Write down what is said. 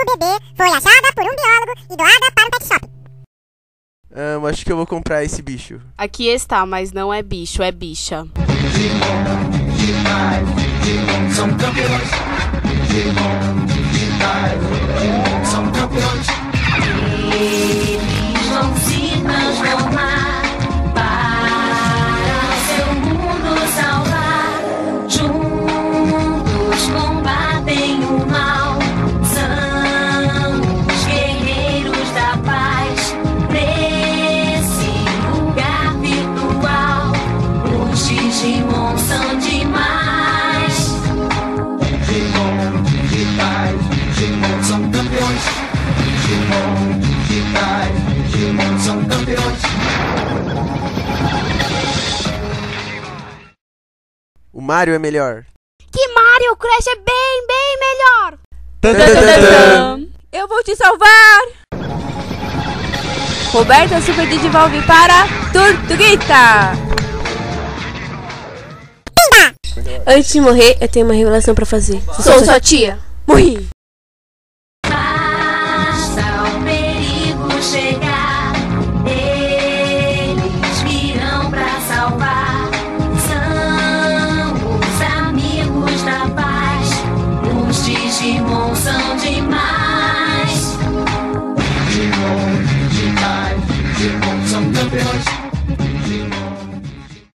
do bebê foi achada por um biólogo e doada para um pet shop. Acho que eu vou comprar esse bicho. Aqui está, mas não é bicho, é bicha. Digimon digitais, são campeões. Digimon digitais, são campeões. Eles vão se transformar para seu mundo salvar. Juntos combatem o mal. São os guerreiros da paz. Nesse lugar virtual, os Digimon são demais. Digimon digitais, Digimon são campeões. Digimon digitais, Digimon são campeões. O Mario é melhor. Que Mario? O Crash é bem melhor. Eu vou te salvar! Roberta Super Digivolve para Tortuguita! Antes de morrer, eu tenho uma revelação pra fazer. Sou sua tia. Morri!